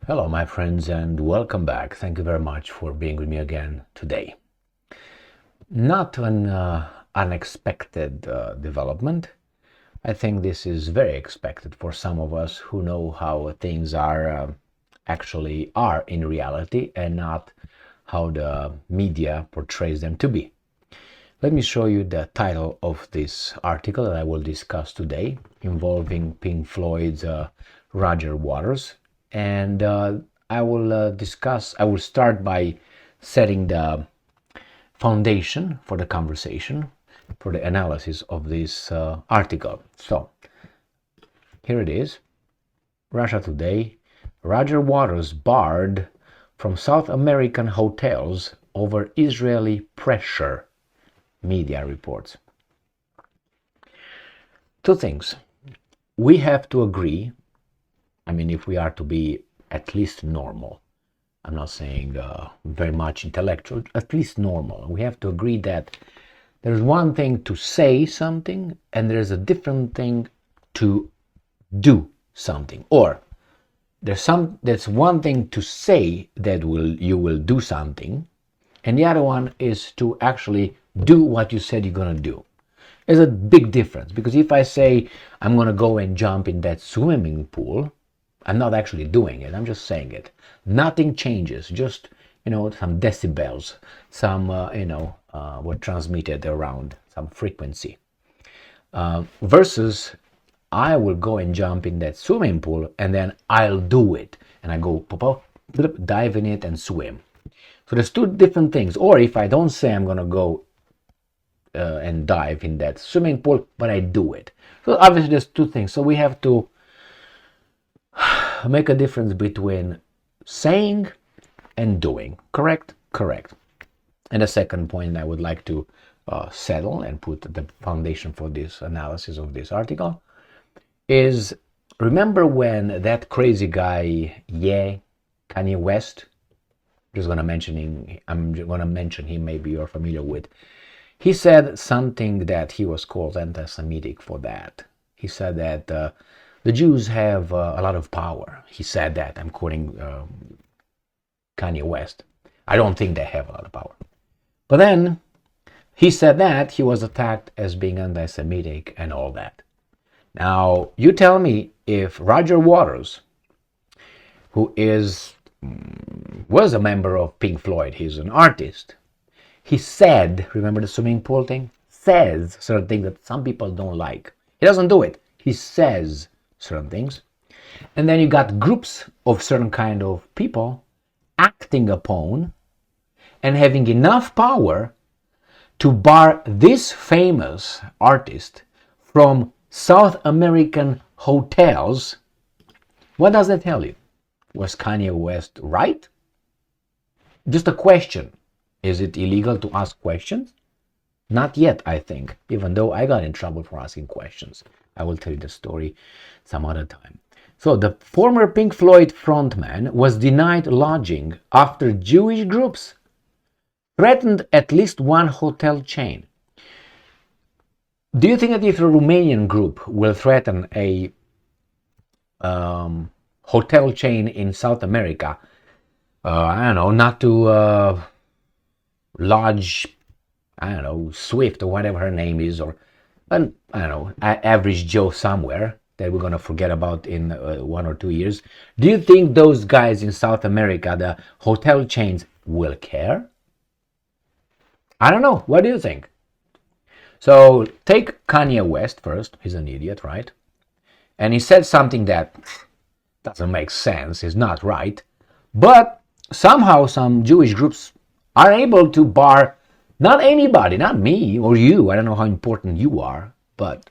Hello, my friends, and welcome back. Thank you very much for being with me again today. Not an unexpected development. I think this is very expected for some of us who know how things actually are in reality and not how the media portrays them to be. Let me show you the title of this article that I will discuss today, involving Pink Floyd's Roger Waters. And I will start by setting the foundation for the conversation, for the analysis of this article. So, here it is. Russia Today. Roger Waters barred from South American hotels over Israeli pressure, media reports. Two things. We have to agree, if we are to be at least normal, I'm not saying very much intellectual, at least normal, we have to agree that there's one thing to say something and there's a different thing to do something. Or there's one thing to say that you will do something, and the other one is to actually do what you said you're going to do. There's a big difference, because if I say I'm going to go and jump in that swimming pool, I'm not actually doing it, I'm just saying it. Nothing changes, just, some decibels, some, were transmitted around, some frequency. Versus, I will go and jump in that swimming pool and then I'll do it. And I go, dive in it and swim. So there's two different things. Or if I don't say I'm going to go and dive in that swimming pool, but I do it. So obviously there's two things. So we have to make a difference between saying and doing. Correct? Correct. And the second point I would like to settle and put the foundation for this analysis of this article is, remember when that crazy guy, Kanye West, I'm going to mention him, maybe you're familiar with. He said something that he was called anti-Semitic for that. He said that the Jews have a lot of power. He said that. I'm quoting Kanye West. I don't think they have a lot of power. But then he said that he was attacked as being anti-Semitic and all that. Now, you tell me, if Roger Waters, who was a member of Pink Floyd, he's an artist, he said, remember the swimming pool thing? Says certain things that some people don't like. He doesn't do it. He says certain things. And then you got groups of certain kind of people acting upon and having enough power to bar this famous artist from South American hotels. What does that tell you? Was Kanye West right? Just a question. Is it illegal to ask questions? Not yet, I think, even though I got in trouble for asking questions. I will tell you the story some other time. So the former Pink Floyd frontman was denied lodging after Jewish groups threatened at least one hotel chain. Do you think that if a Romanian group will threaten a hotel chain in South America, not to lodge, Swift or whatever her name is, or average Joe somewhere that we're going to forget about in 1 or 2 years, do you think those guys in South America, the hotel chains, will care? I don't know. What do you think? So take Kanye West first. He's an idiot, right? And he said something that doesn't make sense, is not right. But somehow some Jewish groups are able to bar not anybody, not me or you. I don't know how important you are, but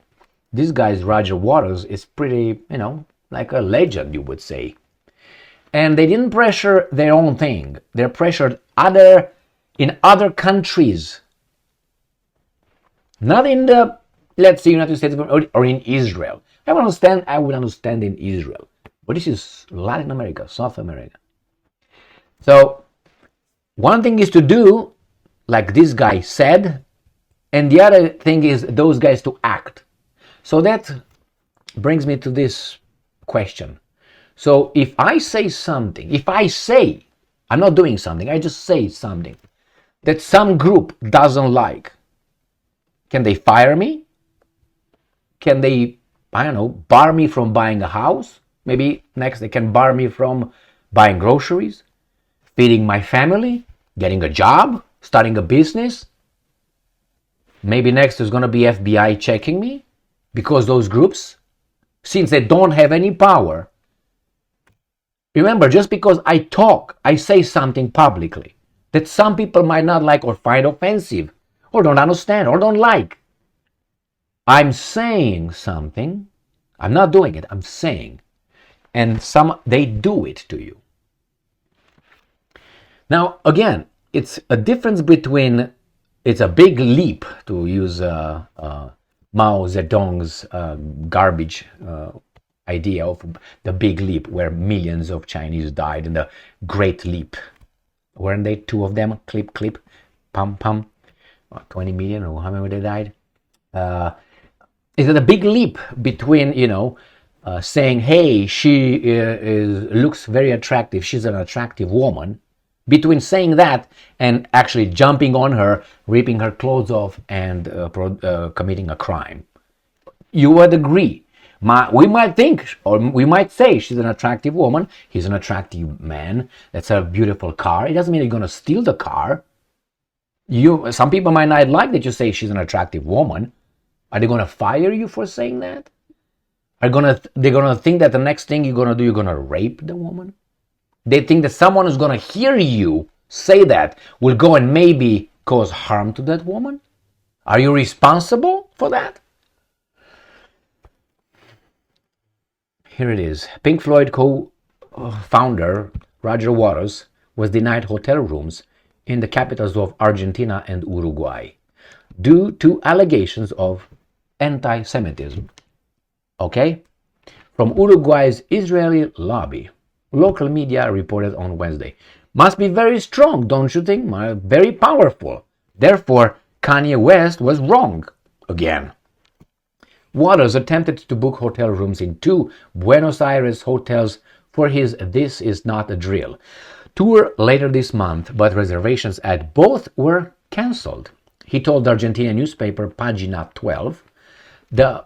this guy's Roger Waters is pretty, like a legend, you would say. And they didn't pressure their own thing. They pressured in other countries. Not in the, let's say, United States or in Israel. I would understand in Israel. But this is Latin America, South America. So one thing is to do like this guy said, and the other thing is those guys to act. So that brings me to this question. So if I say something, I'm not doing something, I just say something that some group doesn't like, can they fire me? Can they, I don't know, bar me from buying a house? Maybe next they can bar me from buying groceries, feeding my family, getting a job, starting a business. Maybe next there's going to be FBI checking me because those groups, since they don't have any power. Remember, just because I say something publicly that some people might not like or find offensive or don't understand or don't like. I'm saying something. I'm not doing it. I'm saying. And they do it to you. Now, again, it's a difference between, it's a big leap, to use Mao Zedong's garbage idea of the big leap, where millions of Chinese died in the Great Leap. Weren't they two of them? Clip, pum, 20 million, or how many they died? Is it a big leap between, saying, hey, she looks very attractive, she's an attractive woman, between saying that and actually jumping on her, ripping her clothes off, and committing a crime? You would agree. We might think, or we might say, she's an attractive woman, he's an attractive man, that's a beautiful car. It doesn't mean you're going to steal the car. Some people might not like that you say she's an attractive woman. Are they going to fire you for saying that? They're going to think that the next thing you're going to do, you're going to rape the woman? They think that someone who's going to hear you say that will go and maybe cause harm to that woman? Are you responsible for that? Here it is. Pink Floyd co-founder Roger Waters was denied hotel rooms in the capitals of Argentina and Uruguay due to allegations of anti-Semitism. Okay? From Uruguay's Israeli lobby, local media reported on Wednesday. Must be very strong, don't you think? Very powerful. Therefore, Kanye West was wrong again. Waters attempted to book hotel rooms in 2 Buenos Aires hotels for his This Is Not a Drill tour later this month, but reservations at both were cancelled. He told the Argentine newspaper Pagina 12 the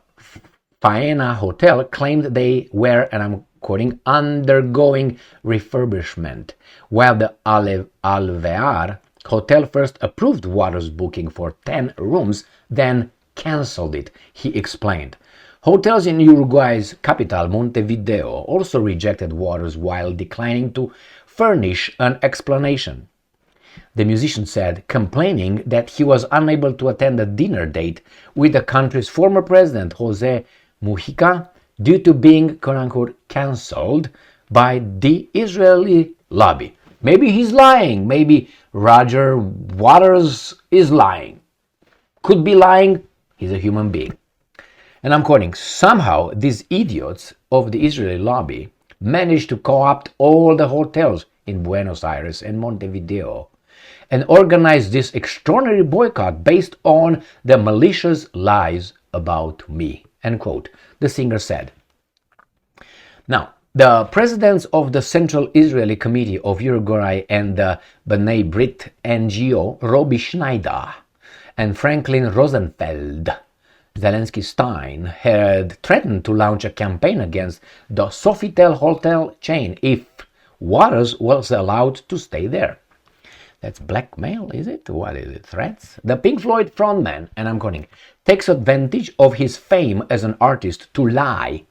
Faena Hotel claimed they were, and I'm quoting, undergoing refurbishment, while the Alvear Hotel first approved Waters' booking for 10 rooms, then cancelled it, he explained. Hotels in Uruguay's capital, Montevideo, also rejected Waters while declining to furnish an explanation. The musician said, complaining that he was unable to attend a dinner date with the country's former president, Jose Mujica, due to being, quote-unquote, cancelled by the Israeli lobby. Maybe he's lying. Maybe Roger Waters is lying. Could be lying. He's a human being. And I'm quoting, somehow these idiots of the Israeli lobby managed to co-opt all the hotels in Buenos Aires and Montevideo and organize this extraordinary boycott based on the malicious lies about me, end quote, the singer said. Now, the presidents of the Central Israeli Committee of Uruguay and the B'nai Brit NGO, Robbie Schneider and Franklin Rosenfeld, Zelensky Stein, had threatened to launch a campaign against the Sofitel hotel chain if Waters was allowed to stay there. That's blackmail, is it? What is it? Threats? The Pink Floyd frontman, and I'm quoting, takes advantage of his fame as an artist to lie.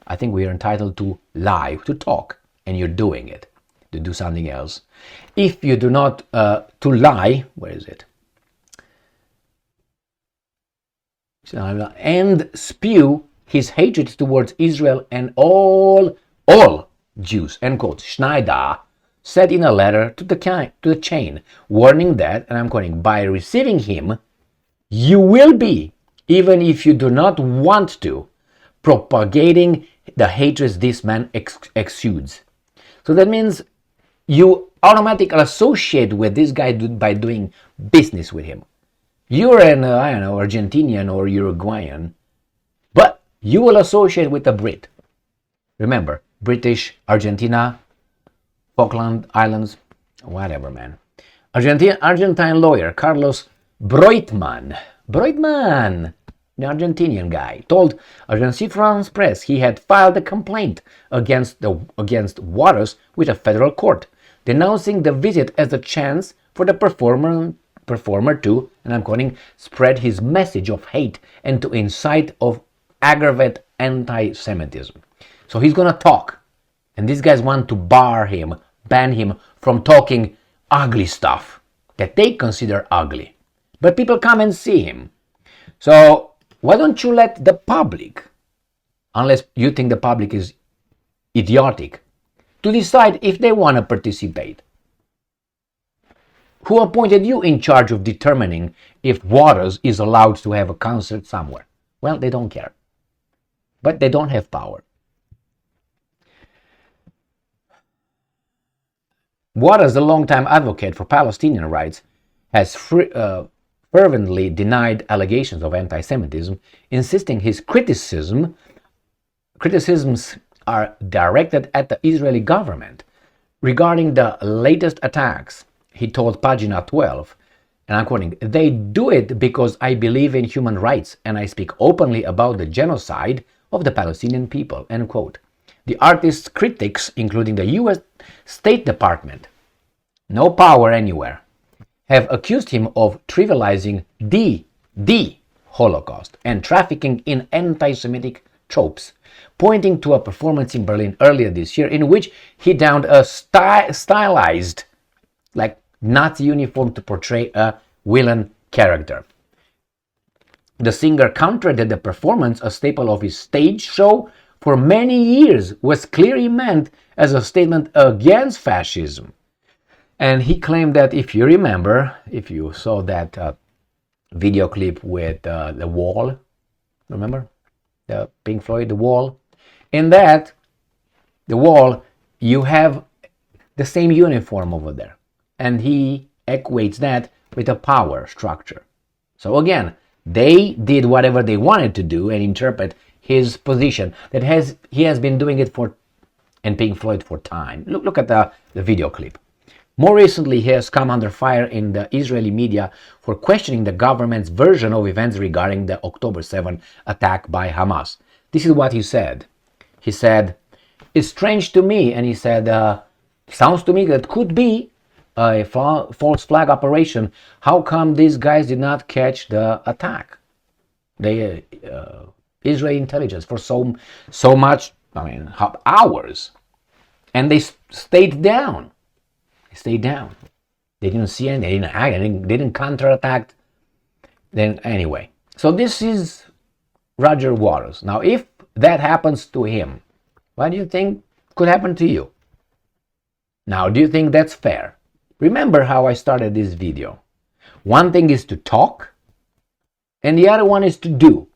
I think we are entitled to lie, to talk, and you're doing it, to do something else. If you do not, to lie, where is it? And spew his hatred towards Israel and all Jews, end quote, Schneider said in a letter to the chain, warning that, and I'm quoting, by receiving him, you will be, even if you do not want to, propagating the hatred this man exudes. So that means you automatically associate with this guy by doing business with him. You're an, Argentinian or Uruguayan, but you will associate with a Brit. Remember, British, Argentina, Falkland Islands, whatever, man. Argentine lawyer Carlos Broitman, the Argentinian guy, told Agence France Presse he had filed a complaint against Waters with a federal court, denouncing the visit as a chance for the performer to, and I'm quoting, spread his message of hate and to incite of aggravate anti-Semitism. So he's gonna talk, and these guys want to ban him from talking ugly stuff that they consider ugly. But people come and see him. So why don't you let the public, unless you think the public is idiotic, to decide if they want to participate? Who appointed you in charge of determining if Waters is allowed to have a concert somewhere? Well, they don't care. But they don't have power. Waters, a longtime advocate for Palestinian rights, has fervently denied allegations of anti-Semitism, insisting his criticisms are directed at the Israeli government. Regarding the latest attacks, he told Pagina 12, and I'm quoting, "They do it because I believe in human rights and I speak openly about the genocide of the Palestinian people," end quote. The artist's critics, including the U.S. State Department, no power anywhere, have accused him of trivializing the Holocaust and trafficking in anti-Semitic tropes, pointing to a performance in Berlin earlier this year in which he donned a stylized, like Nazi uniform to portray a villain character. The singer countered that the performance, a staple of his stage show for many years, was clearly meant as a statement against fascism. And he claimed that, if you remember, if you saw that video clip with The Wall, remember? The Pink Floyd, The Wall? In that, The Wall, you have the same uniform over there. And he equates that with a power structure. So again, they did whatever they wanted to do and interpret his position that he has been doing it for, and Pink Floyd for time. Look at the video clip. More recently, he has come under fire in the Israeli media for questioning the government's version of events regarding the October 7 attack by Hamas. This is what he said. He said, "It's strange to me," and he said, "Sounds to me that could be a false flag operation. How come these guys did not catch the attack? The Israeli intelligence for so much, hours, and they stayed down. They didn't see anything. They didn't act. They didn't counterattack. Then anyway, so this is Roger Waters. Now, if that happens to him, what do you think could happen to you? Now, do you think that's fair? Remember how I started this video. One thing is to talk, and the other one is to do.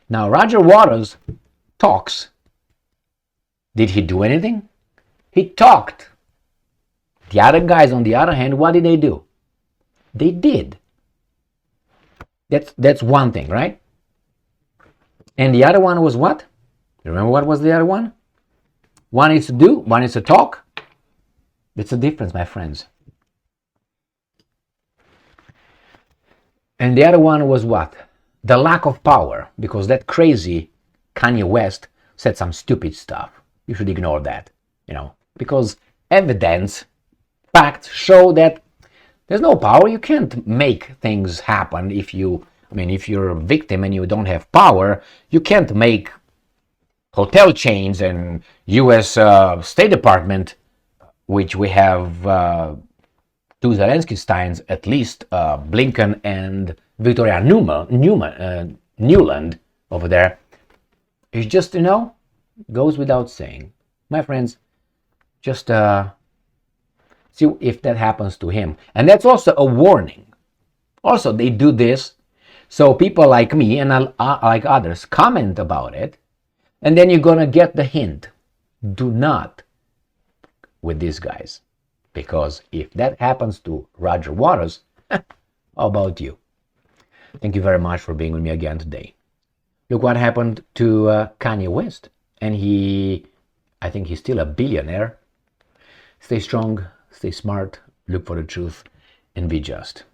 Now, Roger Waters talks. Did he do anything? He talked. The other guys, on the other hand, what did they do? They did. That's one thing, right? And the other one was what? Remember what was the other one? One is to do, one is to talk. That's the difference, my friends. And the other one was what? The lack of power, because that crazy Kanye West said some stupid stuff. You should ignore that, because evidence, facts show that there's no power. You can't make things happen if you're a victim and you don't have power. You can't make hotel chains and U.S. State Department, which we have two Zelensky Steins, at least Blinken and Victoria Newland over there. It's just, goes without saying. My friends, just see if that happens to him. And that's also a warning. Also, they do this so people like me and like others comment about it, and then you're going to get the hint. Do not with these guys. Because if that happens to Roger Waters, how about you? Thank you very much for being with me again today. Look what happened to Kanye West. And he I think he's still a billionaire. Stay strong, stay smart, look for the truth, and be just.